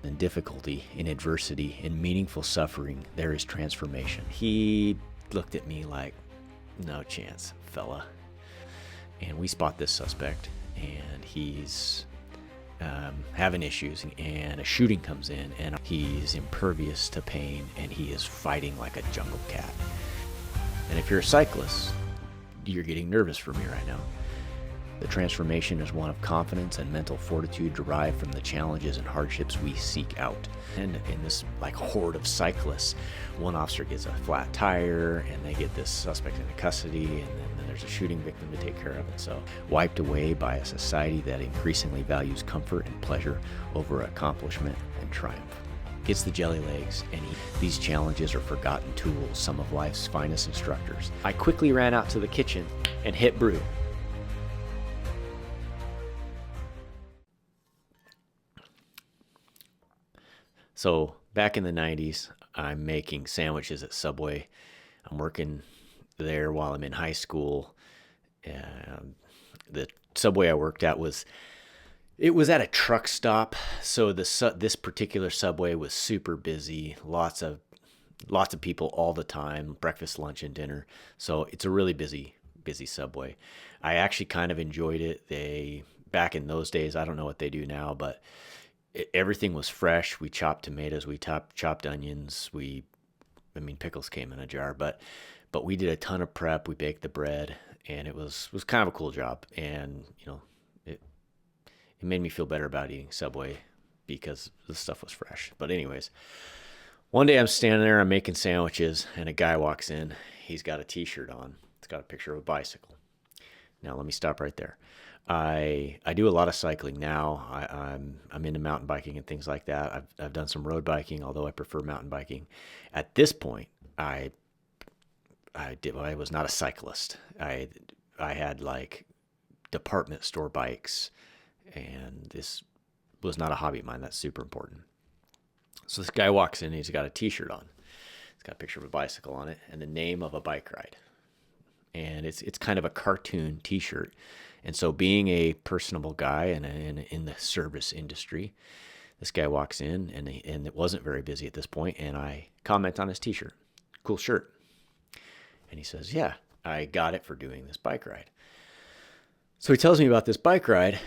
In difficulty, in adversity, in meaningful suffering, there is transformation. He looked at me like, no chance, fella. And we spot this suspect, and he's having issues, and a shooting comes in, and he's impervious to pain, and he is fighting like a jungle cat. And if you're a cyclist, you're getting nervous for me right now. The transformation is one of confidence and mental fortitude derived from the challenges and hardships we seek out. And in this horde of cyclists, one officer gets a flat tire and they get this suspect into custody, and then there's a shooting victim to take care of. And so wiped away by a society that increasingly values comfort and pleasure over accomplishment and triumph. Gets the jelly legs, and these challenges are forgotten tools, some of life's finest instructors. I quickly ran out to the kitchen and hit brew. So back in the 90s, I'm making sandwiches at Subway. I'm working there while I'm in high school. The Subway I worked at was at a truck stop. So this particular Subway was super busy. Lots of people all the time, breakfast, lunch, and dinner. So it's a really busy Subway. I actually kind of enjoyed it. Back in those days, I don't know what they do now, but everything was fresh. We chopped tomatoes, we chopped onions, pickles came in a jar, but we did a ton of prep. We baked the bread, and it was kind of a cool job. And it made me feel better about eating Subway because the stuff was fresh. But anyways, one day I'm standing there, I'm making sandwiches, and a guy walks in. He's got a t-shirt on. It's got a picture of a bicycle. Now let me stop right there. I do a lot of cycling now. I'm into mountain biking and things like that. I've done some road biking, although I prefer mountain biking. At this point, I was not a cyclist. I had department store bikes, and this was not a hobby of mine. That's super important. So this guy walks in, and he's got a t-shirt on. It's got a picture of a bicycle on it and the name of a bike ride. And it's kind of a cartoon t-shirt. And so being a personable guy and in the service industry, this guy walks in, and it wasn't very busy at this point, and I comment on his t-shirt. Cool shirt. And he says, yeah, I got it for doing this bike ride. So he tells me about this bike ride,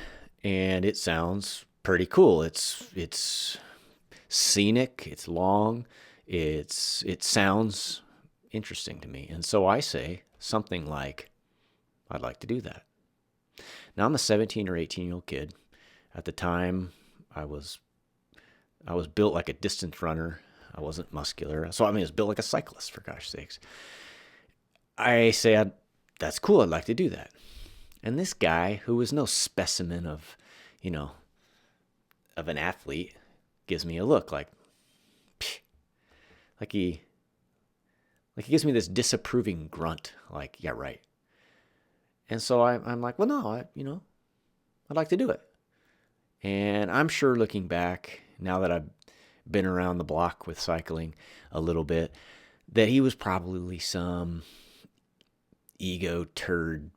and it sounds pretty cool. It's scenic, it's long, it sounds interesting to me. And so I say something like, I'd like to do that. Now I'm a 17 or 18-year-old kid. At the time, I was built like a distance runner. I wasn't muscular. So I was built like a cyclist, for gosh sakes. I say, that's cool. I'd like to do that. And this guy, who was no specimen of an athlete, gives me a look like he gives me this disapproving grunt, like, yeah, right. And so I'm like, well, no, I'd like to do it. And I'm sure, looking back, now that I've been around the block with cycling a little bit, that he was probably some ego turd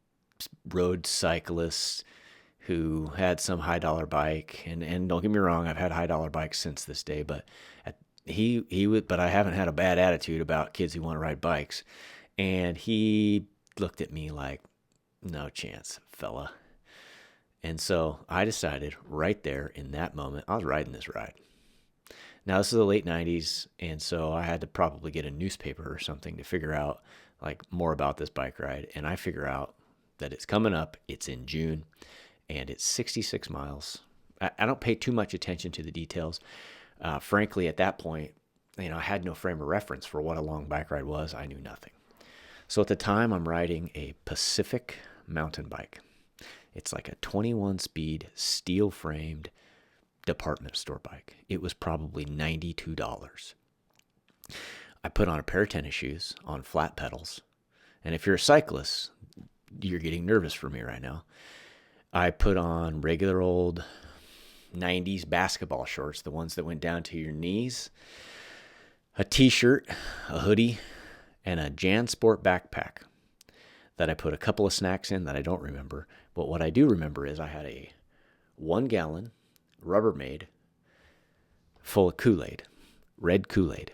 road cyclist who had some high-dollar bike. And don't get me wrong, I've had high-dollar bikes since this day, but but I haven't had a bad attitude about kids who want to ride bikes. And he looked at me like, no chance, fella. And so I decided right there in that moment, I was riding this ride. Now, this is the late 90s, and so I had to probably get a newspaper or something to figure out more about this bike ride. And I figure out that it's coming up. It's in June, and it's 66 miles. I don't pay too much attention to the details. Frankly, at that point, I had no frame of reference for what a long bike ride was. I knew nothing. So at the time, I'm riding a Pacific mountain bike. It's like a 21-speed, steel-framed department store bike. It was probably $92. I put on a pair of tennis shoes on flat pedals. And if you're a cyclist, you're getting nervous for me right now. I put on regular old 90s basketball shorts, the ones that went down to your knees, a t-shirt, a hoodie, and a JanSport backpack that I put a couple of snacks in that I don't remember. But what I do remember is I had a 1-gallon Rubbermaid full of Kool-Aid, red Kool-Aid.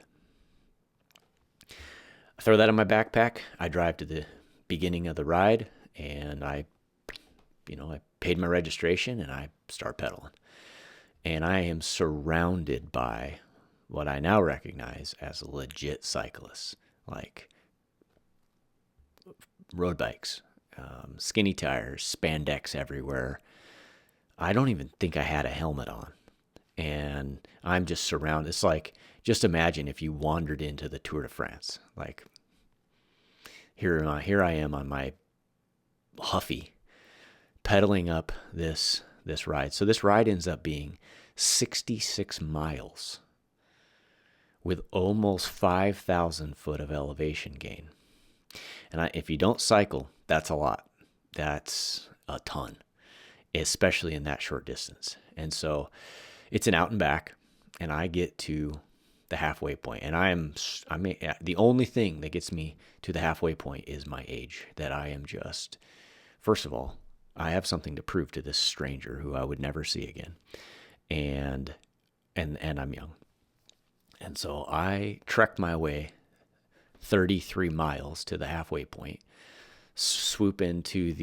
I throw that in my backpack. I drive to the beginning of the ride, and I paid my registration, and I start pedaling. And I am surrounded by what I now recognize as legit cyclists, like road bikes, skinny tires, spandex everywhere. I don't even think I had a helmet on. And I'm just surrounded. It's like, just imagine if you wandered into the Tour de France. Like, here I am on my Huffy, pedaling up this ride. So this ride ends up being 66 miles with almost 5,000 foot of elevation gain. And if you don't cycle, that's a lot. That's a ton, especially in that short distance. And so it's an out and back, and I get to the halfway point. And the only thing that gets me to the halfway point is my age, that I am just, first of all, I have something to prove to this stranger who I would never see again. And I'm young. And so I trekked my way 33 miles to the halfway point, swoop into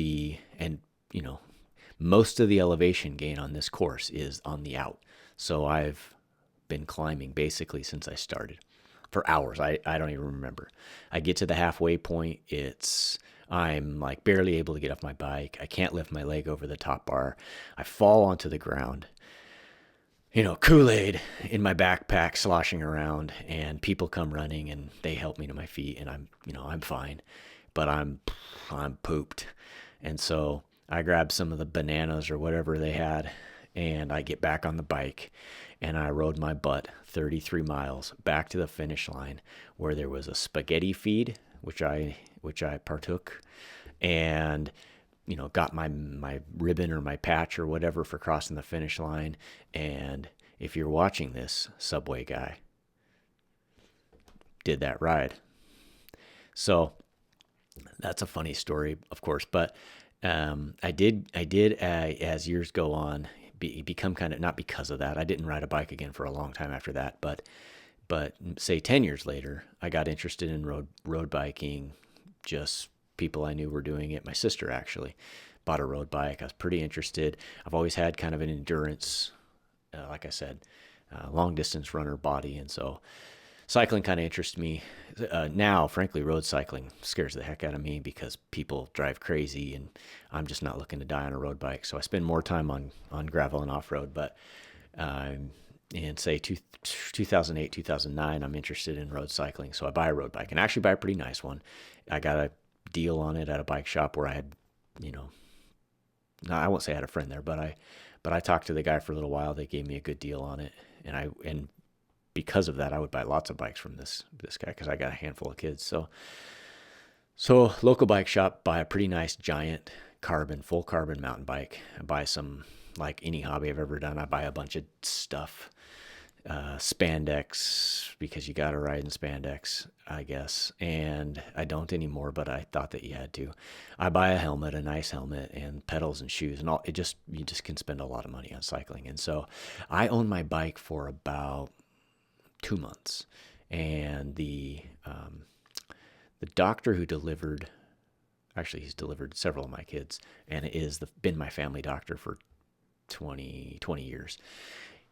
most of the elevation gain on this course is on the out. So I've been climbing basically since I started for hours. I don't even remember. I get to the halfway point. I'm like barely able to get off my bike. I can't lift my leg over the top bar. I fall onto the ground. Kool-Aid in my backpack sloshing around, and people come running and they help me to my feet, and I'm fine, but I'm pooped. And so I grab some of the bananas or whatever they had, and I get back on the bike, and I rode my butt 33 miles back to the finish line, where there was a spaghetti feed, which I partook, and got my ribbon or my patch or whatever for crossing the finish line. And if you're watching this, Subway guy did that ride. So that's a funny story, of course. But I did as years go on, become kind of, not because of that. I didn't ride a bike again for a long time after that. But say 10 years later, I got interested in road biking. Just people I knew were doing it. My sister actually bought a road bike. I was pretty interested. I've always had kind of an endurance, like I said, long distance runner body. And so cycling kind of interests me. Now, frankly, road cycling scares the heck out of me because people drive crazy, and I'm just not looking to die on a road bike. So I spend more time on gravel and off-road. But in say 2008, 2009, I'm interested in road cycling. So I buy a road bike, and actually buy a pretty nice one. I got a deal on it at a bike shop where I had, I won't say I had a friend there, but I talked to the guy for a little while. They gave me a good deal on it, and because of that, I would buy lots of bikes from this guy because I got a handful of kids. So local bike shop, buy a pretty nice giant full carbon mountain bike. I buy some, like any hobby I've ever done, I buy a bunch of stuff. Spandex, because you got to ride in spandex, I guess. And I don't anymore, but I thought that you had to. I buy a helmet, a nice helmet, and pedals and shoes, and all. You just can spend a lot of money on cycling. And so I owned my bike for about 2 months, and the doctor who delivered, actually he's delivered several of my kids, and been my family doctor for 20 years.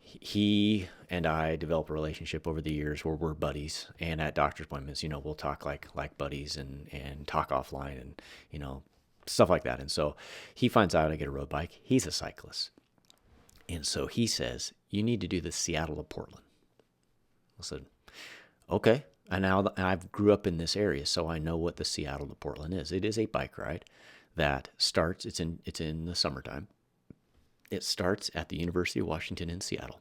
He and I developed a relationship over the years where we're buddies, and at doctor's appointments, we'll talk like buddies and talk offline and, stuff like that. And so he finds out I get a road bike. He's a cyclist. And so he says, you need to do the Seattle to Portland. I said, okay. And now I grew up in this area, so I know what the Seattle to Portland is. It is a bike ride that starts, it's in the summertime. It starts at the University of Washington in Seattle.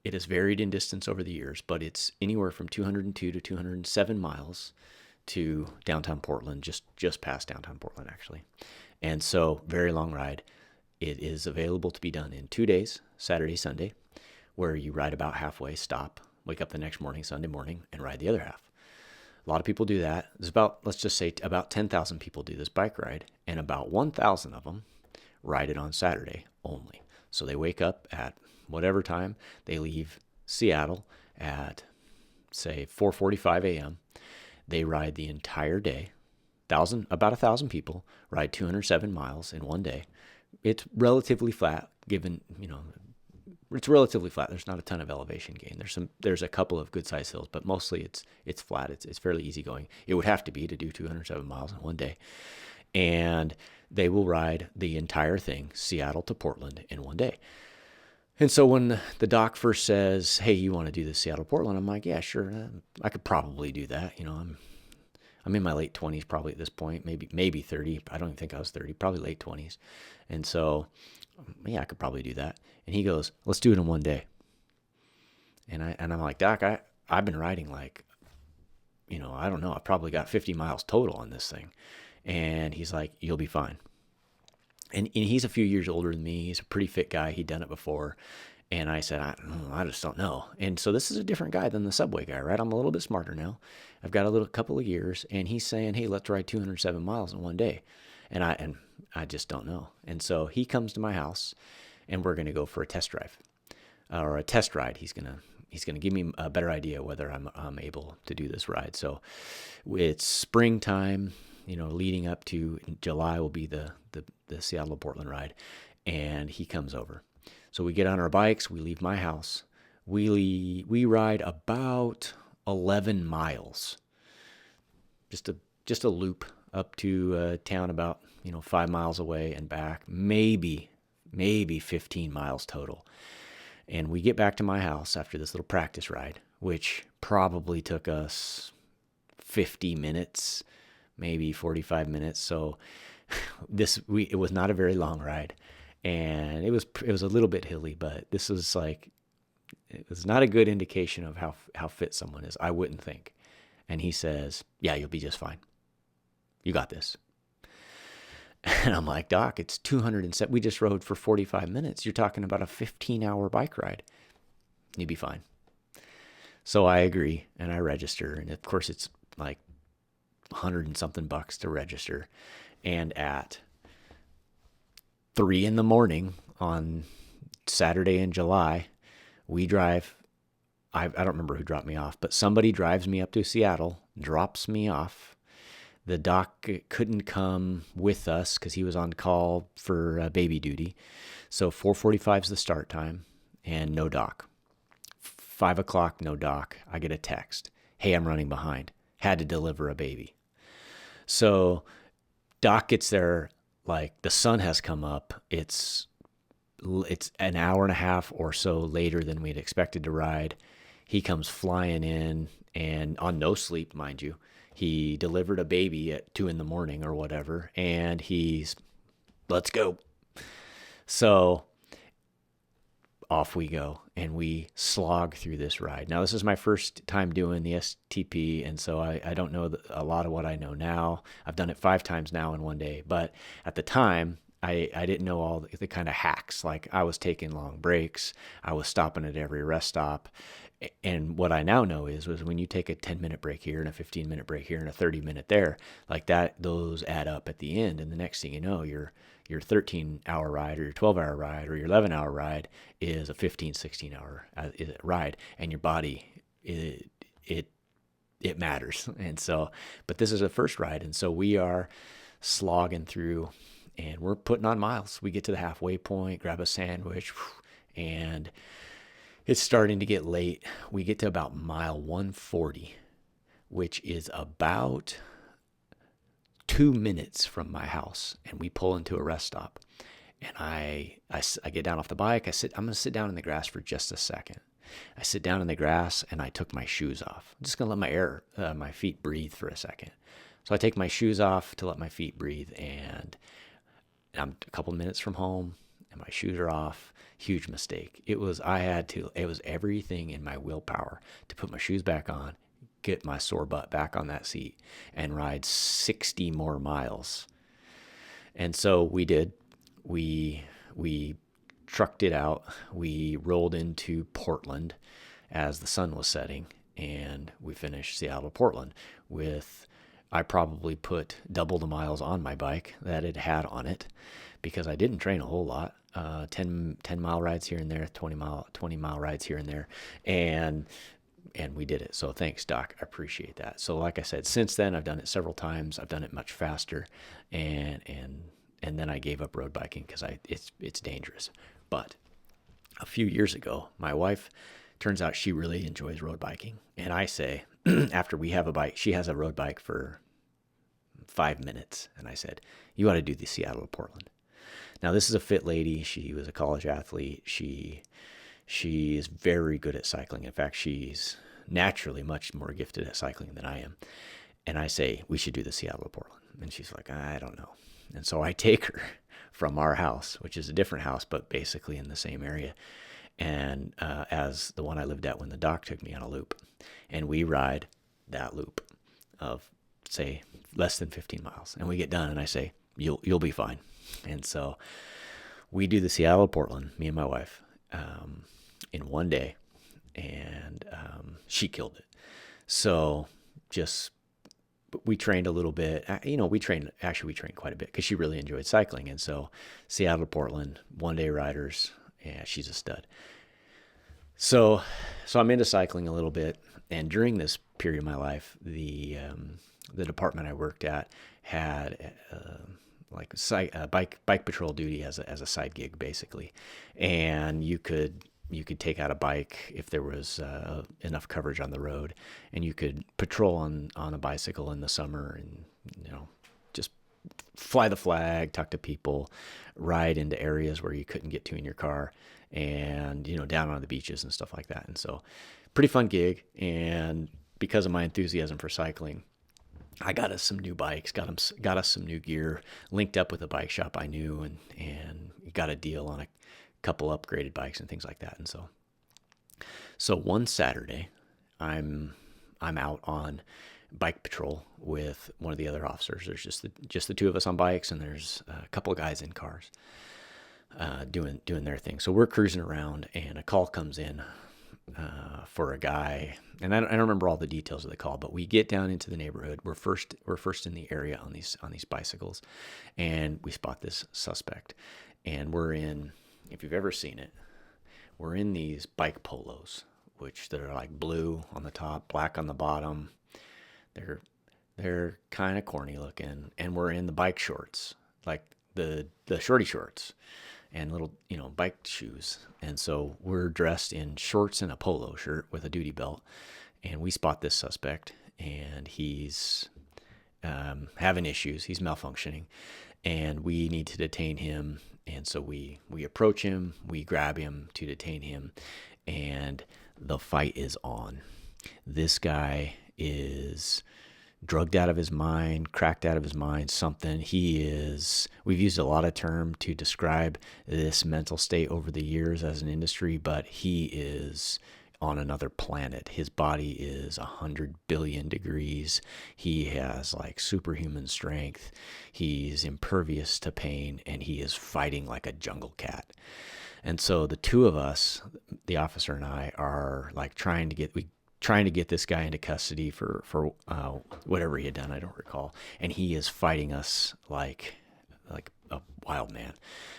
It has varied in distance over the years, but it's anywhere from 202 to 207 miles to downtown Portland, just past downtown Portland, actually. And so, very long ride. It is available to be done in 2 days, Saturday, Sunday, where you ride about halfway, stop, wake up the next morning, Sunday morning, and ride the other half. A lot of people do that. There's let's just say about 10,000 people do this bike ride, and about 1,000 of them ride it on Saturday only. So they wake up at whatever time. They leave Seattle at, say, 4:45 a.m. They ride the entire day. About 1,000 people ride 207 miles in one day. It's relatively flat, given, it's relatively flat. There's not a ton of elevation gain. There's a couple of good sized hills, but mostly it's flat. It's fairly easy going. It would have to be to do 207 miles in one day. And they will ride the entire thing, Seattle to Portland, in one day. And so when the doc first says, "Hey, you want to do the Seattle Portland?" I'm like, "Yeah, sure. I could probably do that. I'm in my late 20s probably at this point, maybe 30. I don't even think I was 30, probably late 20s. And so, yeah, I could probably do that." And he goes, "Let's do it in one day." And I'm like, "Doc, I've been riding like, I don't know, I've probably got 50 miles total on this thing." And he's like, "You'll be fine." And he's a few years older than me. He's a pretty fit guy. He'd done it before. And I said, I just don't know. And so this is a different guy than the Subway guy, right? I'm a little bit smarter now. I've got a couple of years, and he's saying, "Hey, let's ride 207 miles in one day." And I just don't know. And so he comes to my house, and we're going to go for a test drive or a test ride. He's gonna give me a better idea whether I'm able to do this ride. So it's springtime, leading up to July will be the Seattle to Portland ride, and he comes over. So we get on our bikes, we leave my house, we ride about 11 miles, just a loop up to town about 5 miles away and back, maybe 15 miles total. And we get back to my house after this little practice ride, which probably took us 50 minutes, maybe 45 minutes. So it was not a very long ride, and it was a little bit hilly, but this was like, it was not a good indication of how fit someone is, I wouldn't think. And he says, "Yeah, you'll be just fine. You got this." And I'm like, "Doc, it's 207. We just rode for 45 minutes. You're talking about a 15-hour bike ride. You'll be fine." So I agree, and I register. And of course, it's like 100 and something bucks to register. And at 3 a.m. on Saturday in July, we drive. I don't remember who dropped me off, but somebody drives me up to Seattle, drops me off. The doc couldn't come with us because he was on call for baby duty. So 4:45 is the start time, and no doc. 5 o'clock, no doc. I get a text. "Hey, I'm running behind. Had to deliver a baby." So doc gets there, like the sun has come up. It's an hour and a half or so later than we'd expected to ride. He comes flying in, and on no sleep, mind you. He delivered a baby at 2 a.m. or whatever, and he's, "Let's go." So off we go, and we slog through this ride. Now, this is my first time doing the STP, and so I don't know a lot of what I know now. I've done it 5 times now in one day, but at the time, I didn't know all the kind of hacks. Like, I was taking long breaks. I was stopping at every rest stop. And what I now know was when you take a 10-minute break here and a 15-minute break here and a 30-minute there, like that, those add up at the end. And the next thing you know, your 13-hour ride or your 12-hour ride or your 11-hour ride is a 15, 16-hour ride. And your body, it matters. And so, but this is a first ride. And so we are slogging through, and we're putting on miles. We get to the halfway point, grab a sandwich, and it's starting to get late. We get to about mile 140, which is about 2 minutes from my house, and we pull into a rest stop. And I get down off the bike. I'm going to sit down in the grass for just a second. I sit down in the grass, and I took my shoes off. I'm just going to let my feet breathe for a second. So I take my shoes off to let my feet breathe, and I'm a couple minutes from home, and my shoes are off. Huge mistake. It was everything in my willpower to put my shoes back on, get my sore butt back on that seat, and ride 60 more miles. And so we did. We trucked it out. We rolled into Portland as the sun was setting, and we finished Seattle, Portland I probably put double the miles on my bike that it had on it, because I didn't train a whole lot. 10 mile rides here and there, 20 mile rides here and there. And we did it. So thanks, Doc. I appreciate that. So like I said, since then I've done it several times. I've done it much faster, and then I gave up road biking because it's dangerous. But a few years ago, my wife, turns out she really enjoys road biking. And I say, after we have a bike, she has a road bike for 5 minutes. And I said, you ought to do the Seattle to Portland. Now, this is a fit lady. She was a college athlete. She is very good at cycling. In fact, she's naturally much more gifted at cycling than I am. And I say, we should do the Seattle to Portland. And she's like, I don't know. And so I take her from our house, which is a different house, but basically in the same area, and as the one I lived at when the doc took me on a loop. And we ride that loop of, say, less than 15 miles. And we get done, and I say, you'll be fine. And so we do the Seattle to Portland, me and my wife, in one day, and she killed it. So we trained a little bit. We trained quite a bit because she really enjoyed cycling. And so Seattle to Portland, one-day riders, yeah, she's a stud. So I'm into cycling a little bit. And during this period of my life, the department I worked at had bike patrol duty as a side gig, basically. And you could take out a bike if there was enough coverage on the road, and you could patrol on a bicycle in the summer, and just fly the flag, talk to people, ride into areas where you couldn't get to in your car, and down on the beaches and stuff like that. And so pretty fun gig. And because of my enthusiasm for cycling, I got us some new bikes, got us some new gear, linked up with a bike shop I knew, and got a deal on a couple upgraded bikes and things like that. And so one Saturday, I'm out on bike patrol with one of the other officers. There's just the two of us on bikes, and there's a couple of guys in cars doing their thing. So we're cruising around, and a call comes in for a guy, and I don't remember all the details of the call, but we get down into the neighborhood. We're first in the area on these bicycles, and we spot this suspect. And we're in, if you've ever seen it, we're in these bike polos, which they're like blue on the top, black on the bottom. They're kind of corny looking, and we're in the bike shorts, like the shorty shorts, and little bike shoes. And so we're dressed in shorts and a polo shirt with a duty belt, and we spot this suspect, and he's having issues. He's malfunctioning, and we need to detain him. And so we approach him, we grab him to detain him, and the fight is on. This guy is drugged out of his mind, cracked out of his mind, something. We've used a lot of term to describe this mental state over the years as an industry, but he is on another planet. His body is 100 billion degrees. He has like superhuman strength. He's impervious to pain, and he is fighting like a jungle cat. And so the two of us, the officer and I, are like trying to get this guy into custody for whatever he had done. I don't recall. And he is fighting us like a wild man.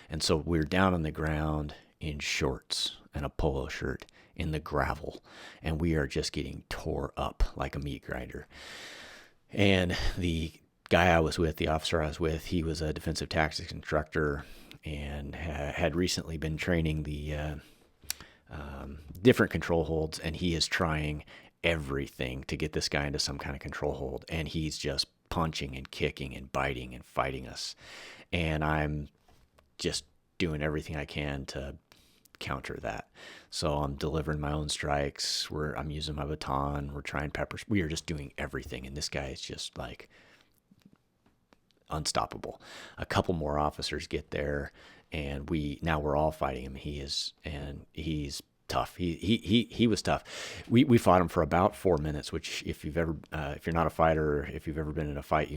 And so we're down on the ground in shorts and a polo shirt in the gravel, and we are just getting tore up like a meat grinder. And the guy I was with, the officer I was with, he was a defensive tactics instructor and had recently been training the different control holds, and he is trying everything to get this guy into some kind of control hold, and he's just punching and kicking and biting and fighting us. And I'm just doing everything I can to counter that. So I'm delivering my own strikes. I'm using my baton. We're trying peppers. We are just doing everything, and this guy is just like unstoppable. A couple more officers get there, and we're all fighting him. He's tough. He was tough. We fought him for about 4 minutes, which if you're not a fighter, if you've ever been in a fight,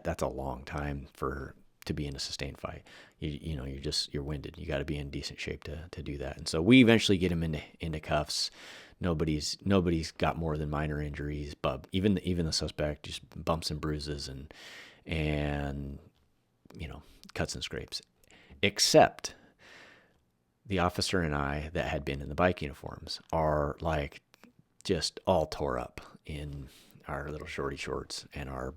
that's a long time to be in a sustained fight. You're winded. You got to be in decent shape to do that. And so we eventually get him into cuffs. Nobody's got more than minor injuries, but even the suspect just bumps and bruises and cuts and scrapes. Except the officer and I that had been in the bike uniforms are like just all tore up in our little shorty shorts and our,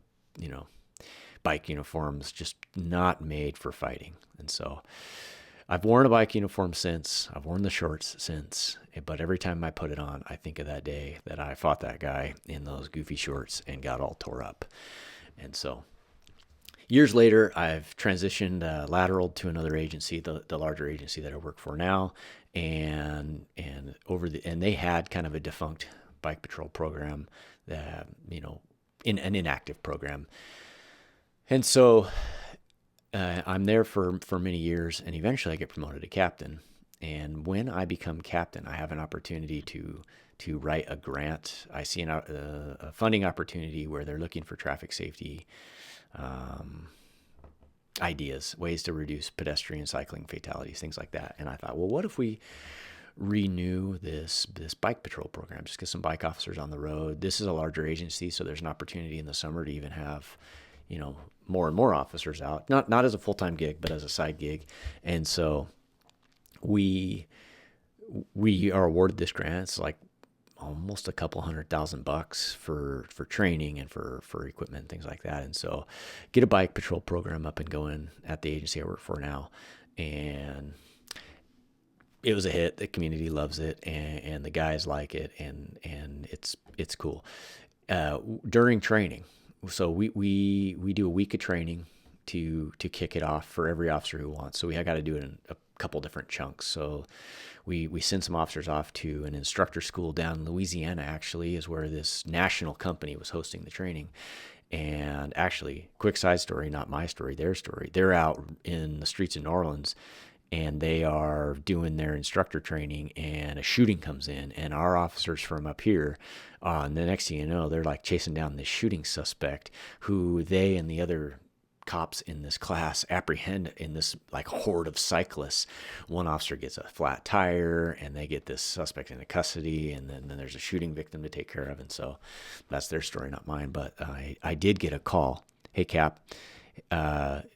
bike uniforms, just not made for fighting. And so I've worn a bike uniform since, I've worn the shorts since, but every time I put it on, I think of that day that I fought that guy in those goofy shorts and got all tore up. And so years later, I've transitioned lateral to another agency, the larger agency that I work for now, and they had kind of a defunct bike patrol program, that in an inactive program, and so I'm there for many years, and eventually I get promoted to captain. And when I become captain, I have an opportunity to write a grant. I see a funding opportunity where they're looking for traffic safety ideas, ways to reduce pedestrian cycling fatalities, things like that. And I thought, well, what if we renew this bike patrol program? Just get some bike officers on the road. This is a larger agency, so there's an opportunity in the summer to even have, more and more officers out, not as a full-time gig, but as a side gig. And so we are awarded this grant. It's like almost a couple $100,000 for training and for equipment and things like that. And so get a bike patrol program up and going at the agency I work for now. And it was a hit. The community loves it, and the guys like it, and it's cool. During training, so we do a week of training to kick it off for every officer who wants. So we got to do it in a couple different chunks. So we send some officers off to an instructor school down in Louisiana, actually, is where this national company was hosting the training. And actually, quick side story, not my story, their story. They're out in the streets of New Orleans, and they are doing their instructor training, and a shooting comes in, and our officers from up here, and the next thing you know, they're like chasing down this shooting suspect who they and the other cops in this class apprehend in this like horde of cyclists. One officer gets a flat tire, and they get this suspect into custody, and then there's a shooting victim to take care of. And so that's their story, not mine. But I did get a call. Hey, Cap,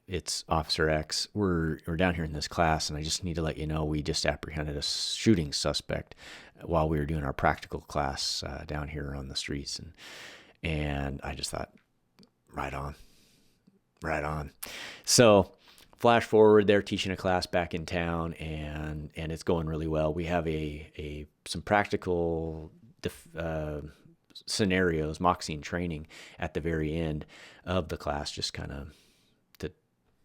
it's Officer X. We're down here in this class, and I just need to let you know we just apprehended a shooting suspect while we were doing our practical class down here on the streets. And I just thought, right on. So flash forward, they're teaching a class back in town, and it's going really well. We have some practical scenarios, mock scene training at the very end of the class, just kind of to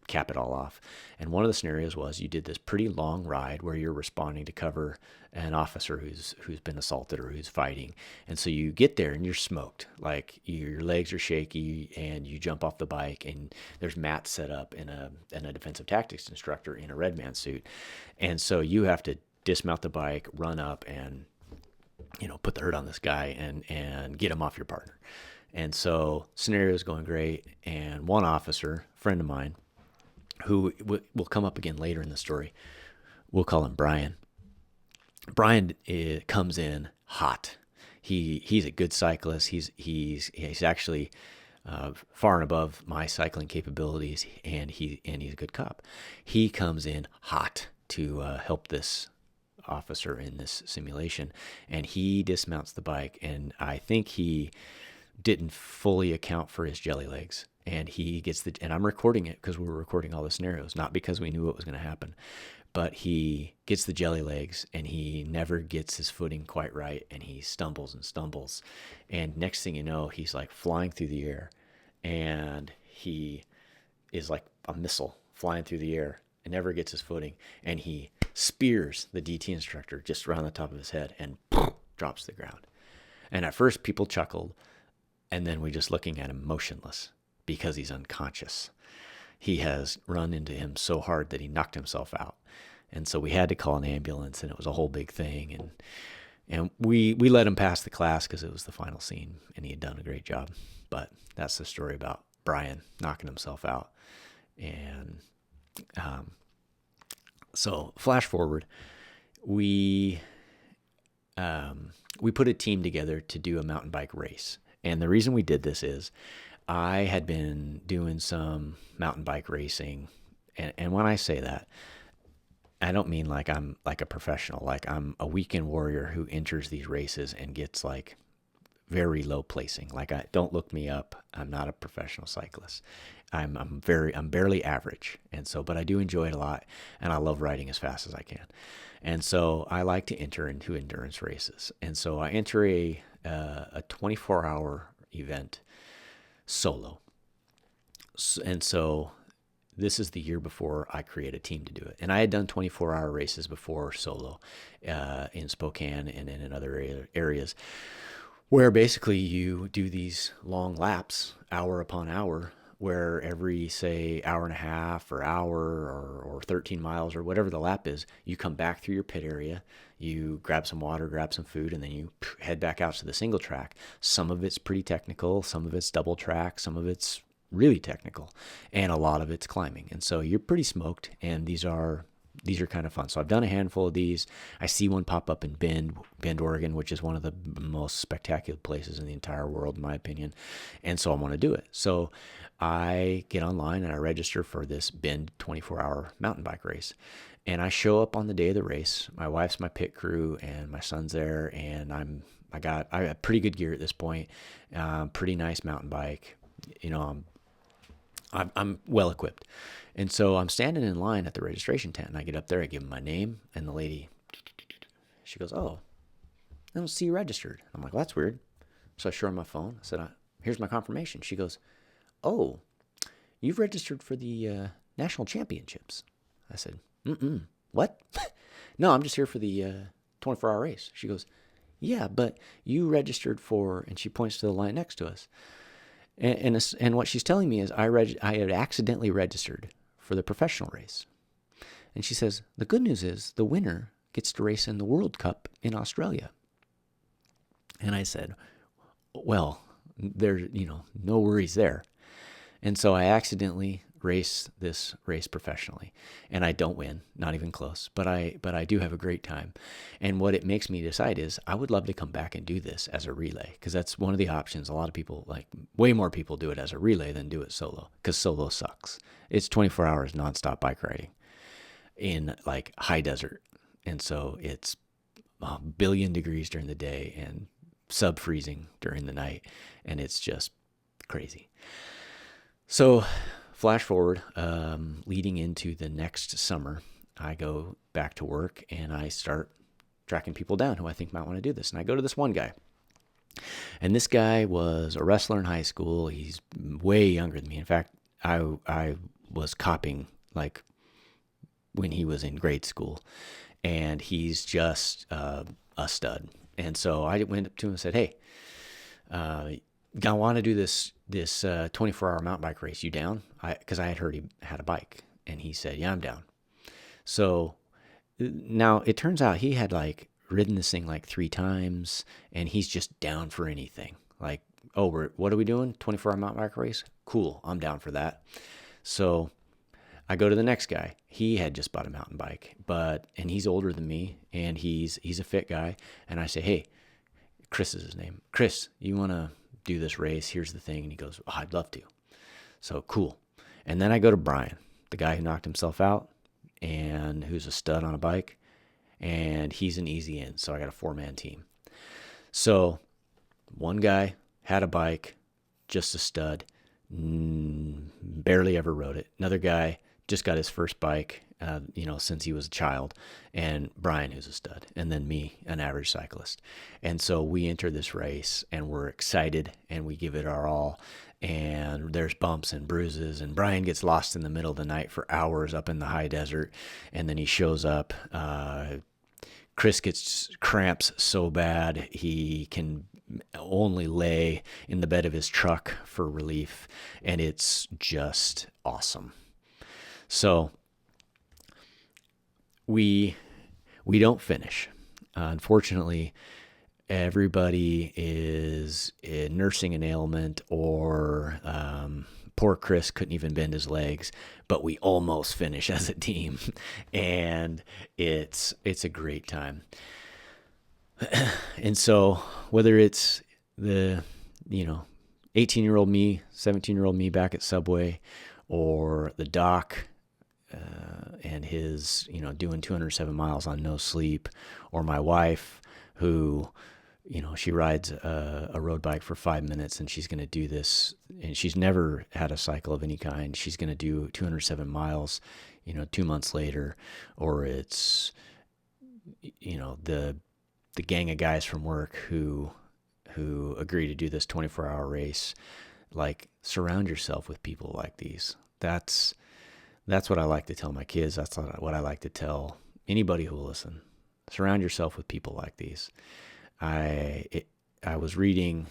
cap it all off. And one of the scenarios was you did this pretty long ride where you're responding to cover an officer who's been assaulted or who's fighting. And so you get there and you're smoked, like your legs are shaky, and you jump off the bike, and there's mats set up and a defensive tactics instructor in a red man suit. And so you have to dismount the bike, run up, and put the hurt on this guy and get him off your partner. And so scenario is going great. And one officer, friend of mine, who will come up again later in the story, we'll call him Brian. Brian comes in hot. He's a good cyclist. He's actually far and above my cycling capabilities, and he's a good cop. He comes in hot to help this officer in this simulation, and he dismounts the bike, and I think he didn't fully account for his jelly legs, and he gets and I'm recording it because we were recording all the scenarios, not because we knew what was going to happen, but he gets the jelly legs, and he never gets his footing quite right, and he stumbles, and next thing you know, he's like flying through the air, and he is like a missile flying through the air and never gets his footing, and he spears the DT instructor just around the top of his head and drops to the ground. And at first people chuckled, and then we just looking at him motionless because he's unconscious. He has run into him so hard that he knocked himself out. And so we had to call an ambulance, and it was a whole big thing. And we let him pass the class because it was the final scene, and he had done a great job. But that's the story about Brian knocking himself out. And so flash forward, we put a team together to do a mountain bike race. And the reason we did this is I had been doing some mountain bike racing. And when I say that, I don't mean like I'm like a professional, like I'm a weekend warrior who enters these races and gets like very low placing. Like, I don't look me up. I'm not a professional cyclist. I'm barely average. And so, but I do enjoy it a lot, and I love riding as fast as I can. And so I like to enter into endurance races. And so I enter a 24-hour event solo. And so this is the year before I create a team to do it. And I had done 24-hour races before solo in Spokane and in other areas, where basically you do these long laps, hour upon hour, where every, say, hour and a half or hour or 13 miles or whatever the lap is, you come back through your pit area, you grab some water, grab some food, and then you head back out to the single track. Some of it's pretty technical, some of it's double track, some of it's really technical, and a lot of it's climbing. And so you're pretty smoked, and these are kind of fun. So I've done a handful of these. I see one pop up in Bend, Oregon, which is one of the most spectacular places in the entire world, in my opinion. And so I want to do it. So I get online and I register for this Bend 24-hour mountain bike race. And I show up on the day of the race. My wife's my pit crew, and my son's there. And I have pretty good gear at this point. Pretty nice mountain bike. You know, I'm well equipped. And so I'm standing in line at the registration tent, and I get up there, I give them my name, and the lady, she goes, "Oh, I don't see you registered." I'm like, "Well, that's weird." So I show her my phone. I said, "Here's my confirmation." She goes, "Oh, you've registered for the national championships." I said, "What?" "No, I'm just here for the 24-hour race." She goes, "Yeah, but you registered for," and she points to the line next to us. And what she's telling me is I had accidentally registered for the professional race. And she says, "The good news is the winner gets to race in the World Cup in Australia." And I said, "Well, there's, no worries there." And so I accidentally race this race professionally, and I don't win, not even close, but I do have a great time. And what it makes me decide is I would love to come back and do this as a relay, because that's one of the options. A lot of people, like way more people, do it as a relay than do it solo, because solo sucks. It's 24 hours nonstop bike riding in like high desert, and so it's a billion degrees during the day and sub freezing during the night, and it's just crazy. So flash forward, leading into the next summer, I go back to work and I start tracking people down who I think might want to do this. And I go to this one guy. And this guy was a wrestler in high school. He's way younger than me. In fact, I was copying like when he was in grade school. And he's just a stud. And so I went up to him and said, "Hey, I want to do this 24-hour mountain bike race. You down?" Because I had heard he had a bike, and he said, "Yeah, I'm down." So now it turns out he had like ridden this thing like 3 times, and he's just down for anything. Like, "Oh, what are we doing? 24-hour mountain bike race? Cool, I'm down for that." So I go to the next guy. He had just bought a mountain bike, and he's older than me, and he's a fit guy. And I say, "Hey, Chris is his name. Chris, you want to do this race? Here's the thing." And he goes, "Oh, I'd love to." So cool. And then I go to Brian, the guy who knocked himself out and who's a stud on a bike, and he's an easy in. So I got a 4-man team. So one guy had a bike, just a stud, barely ever rode it. Another guy just got his first bike, since he was a child, and Brian, who's a stud, and then me, an average cyclist. And so we enter this race, and we're excited, and we give it our all, and there's bumps and bruises, and Brian gets lost in the middle of the night for hours up in the high desert, and then he shows up. Chris gets cramps so bad he can only lay in the bed of his truck for relief, and it's just awesome. So we don't finish. Unfortunately, everybody is nursing an ailment, or poor Chris couldn't even bend his legs, but we almost finish as a team, and it's a great time. And so whether it's the 18-year-old me, 17-year-old me back at Subway, or the doc and his, doing 207 miles on no sleep, or my wife who, she rides a road bike for 5 minutes and she's going to do this, and she's never had a cycle of any kind. She's going to do 207 miles, 2 months later. Or it's, the gang of guys from work who agree to do this 24-hour race. Like, surround yourself with people like these. That's what I like to tell my kids. That's what I like to tell anybody who will listen. Surround yourself with people like these. I was reading,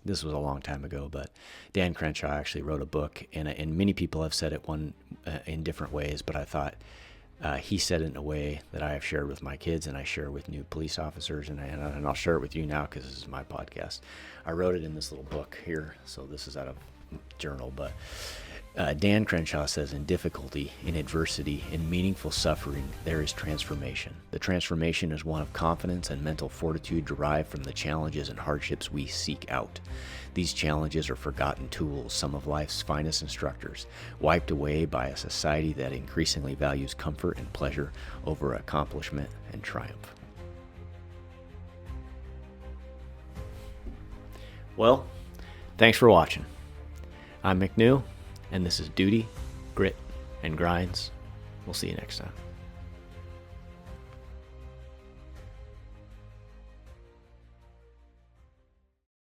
this was a long time ago, but Dan Crenshaw actually wrote a book, and many people have said it in different ways, but I thought he said it in a way that I have shared with my kids, and I share with new police officers, and I'll share it with you now because this is my podcast. I wrote it in this little book here, so this is out of journal, but Dan Crenshaw says, in difficulty, in adversity, in meaningful suffering, there is transformation. The transformation is one of confidence and mental fortitude derived from the challenges and hardships we seek out. These challenges are forgotten tools, some of life's finest instructors, wiped away by a society that increasingly values comfort and pleasure over accomplishment and triumph. Well, thanks for watching. I'm MCNEW, and this is Duty, Grit, and Grinds. We'll see you next time.